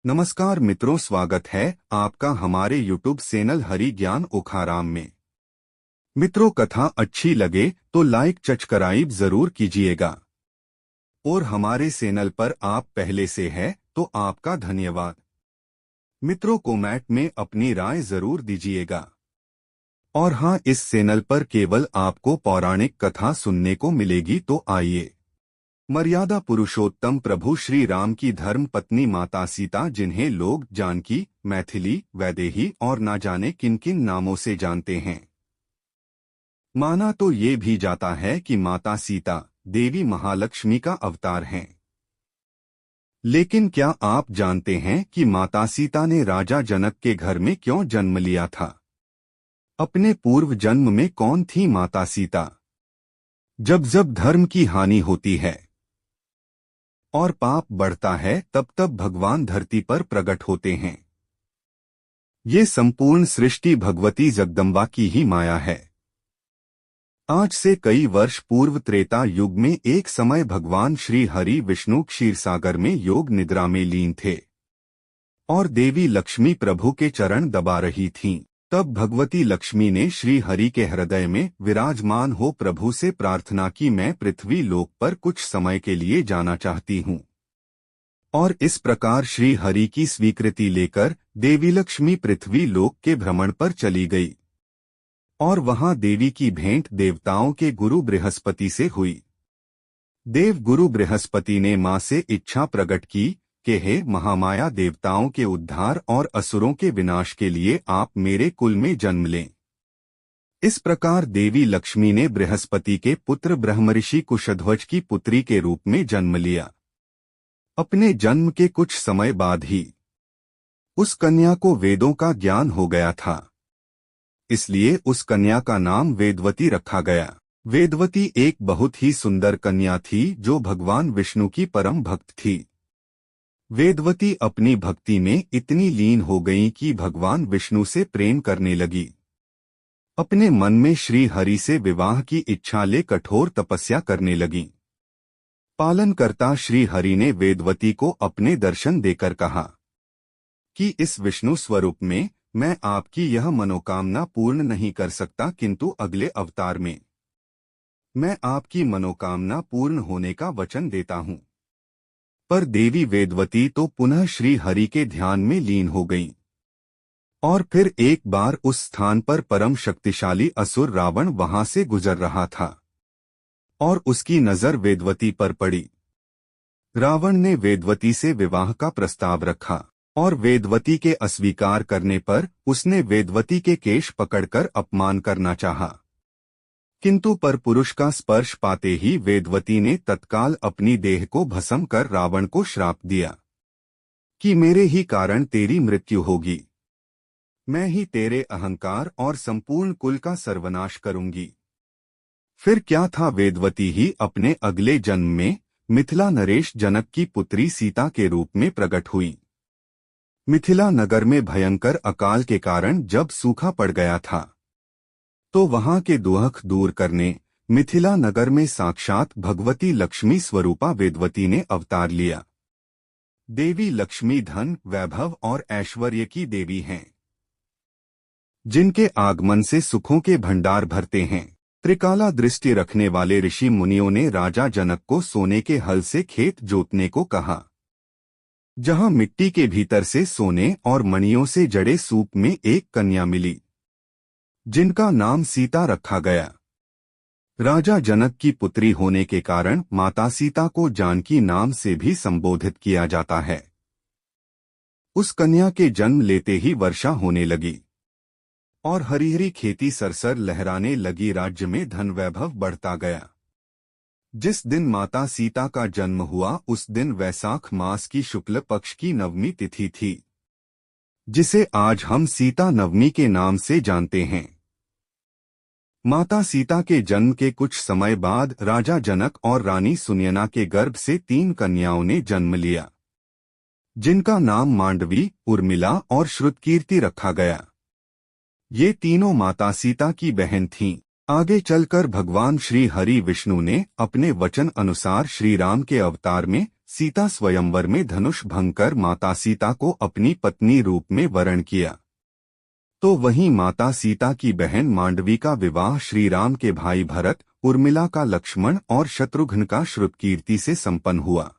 नमस्कार मित्रों, स्वागत है आपका हमारे YouTube चैनल हरि ज्ञान ओखाराम में। मित्रों, कथा अच्छी लगे तो लाइक सब्सक्राइब जरूर कीजिएगा और हमारे चैनल पर आप पहले से हैं तो आपका धन्यवाद। मित्रों, कमेंट में अपनी राय जरूर दीजिएगा। और हाँ, इस चैनल पर केवल आपको पौराणिक कथा सुनने को मिलेगी, तो आइए। मर्यादा पुरुषोत्तम प्रभु श्री राम की धर्म पत्नी माता सीता, जिन्हें लोग जानकी, मैथिली, वैदेही और न जाने किन किन नामों से जानते हैं। माना तो ये भी जाता है कि माता सीता देवी महालक्ष्मी का अवतार हैं। लेकिन क्या आप जानते हैं कि माता सीता ने राजा जनक के घर में क्यों जन्म लिया था? अपने पूर्व जन्म में कौन थी माता सीता? जब जब धर्म की हानि होती है और पाप बढ़ता है, तब तब भगवान धरती पर प्रकट होते हैं। ये संपूर्ण सृष्टि भगवती जगदम्बा की ही माया है। आज से कई वर्ष पूर्व त्रेता युग में एक समय भगवान श्री हरि विष्णु क्षीरसागर में योग निद्रा में लीन थे और देवी लक्ष्मी प्रभु के चरण दबा रही थीं। तब भगवती लक्ष्मी ने श्री हरि के हृदय में विराजमान हो प्रभु से प्रार्थना की, मैं पृथ्वी लोक पर कुछ समय के लिए जाना चाहती हूँ। और इस प्रकार श्री हरि की स्वीकृति लेकर देवी लक्ष्मी पृथ्वी लोक के भ्रमण पर चली गई और वहां देवी की भेंट देवताओं के गुरु बृहस्पति से हुई। देव गुरु बृहस्पति ने मां से इच्छा प्रकट की कि हे महामाया, देवताओं के उद्धार और असुरों के विनाश के लिए आप मेरे कुल में जन्म लें। इस प्रकार देवी लक्ष्मी ने बृहस्पति के पुत्र ब्रह्मऋषि कुशध्वज की पुत्री के रूप में जन्म लिया। अपने जन्म के कुछ समय बाद ही उस कन्या को वेदों का ज्ञान हो गया था, इसलिए उस कन्या का नाम वेदवती रखा गया। वेदवती एक बहुत ही सुंदर कन्या थी जो भगवान विष्णु की परम भक्त थी। वेदवती अपनी भक्ति में इतनी लीन हो गई कि भगवान विष्णु से प्रेम करने लगी। अपने मन में श्री हरि से विवाह की इच्छा ले कठोर तपस्या करने लगी। पालनकर्ता श्री हरि ने वेदवती को अपने दर्शन देकर कहा कि इस विष्णु स्वरूप में मैं आपकी यह मनोकामना पूर्ण नहीं कर सकता, किंतु अगले अवतार में मैं आपकी मनोकामना पूर्ण होने का वचन देता हूँ। पर देवी वेदवती तो पुनः श्री हरि के ध्यान में लीन हो गईं। और फिर एक बार उस स्थान पर परम शक्तिशाली असुर रावण वहां से गुजर रहा था और उसकी नजर वेदवती पर पड़ी। रावण ने वेदवती से विवाह का प्रस्ताव रखा और वेदवती के अस्वीकार करने पर उसने वेदवती के केश पकड़कर अपमान करना चाहा, किंतु पर पुरुष का स्पर्श पाते ही वेदवती ने तत्काल अपनी देह को भस्म कर रावण को श्राप दिया कि मेरे ही कारण तेरी मृत्यु होगी। मैं ही तेरे अहंकार और संपूर्ण कुल का सर्वनाश करूंगी। फिर क्या था, वेदवती ही अपने अगले जन्म में मिथिला नरेश जनक की पुत्री सीता के रूप में प्रकट हुई। मिथिला नगर में भयंकर अकाल के कारण जब सूखा पड़ गया था तो वहां के दुख दूर करने मिथिला नगर में साक्षात भगवती लक्ष्मी स्वरूपा वेदवती ने अवतार लिया। देवी लक्ष्मी धन, वैभव और ऐश्वर्य की देवी हैं, जिनके आगमन से सुखों के भंडार भरते हैं। त्रिकाला दृष्टि रखने वाले ऋषि मुनियों ने राजा जनक को सोने के हल से खेत जोतने को कहा, जहां मिट्टी के भीतर से सोने और मणियों से जड़े सूप में एक कन्या मिली, जिनका नाम सीता रखा गया। राजा जनक की पुत्री होने के कारण माता सीता को जानकी नाम से भी संबोधित किया जाता है। उस कन्या के जन्म लेते ही वर्षा होने लगी और हरी हरी खेती सरसर लहराने लगी। राज्य में धन वैभव बढ़ता गया। जिस दिन माता सीता का जन्म हुआ उस दिन वैशाख मास की शुक्ल पक्ष की नवमी तिथि थी, जिसे आज हम सीता नवमी के नाम से जानते हैं। माता सीता के जन्म के कुछ समय बाद राजा जनक और रानी सुनयना के गर्भ से 3 कन्याओं ने जन्म लिया, जिनका नाम मांडवी, उर्मिला और श्रुतकीर्ति रखा गया। ये तीनों माता सीता की बहन थीं। आगे चलकर भगवान श्री हरि विष्णु ने अपने वचन अनुसार श्री राम के अवतार में सीता स्वयंवर में धनुष भंग कर माता सीता को अपनी पत्नी रूप में वरण किया। तो वहीं माता सीता की बहन मांडवी का विवाह श्री राम के भाई भरत, उर्मिला का लक्ष्मण और शत्रुघ्न का श्रुतकीर्ति से संपन्न हुआ।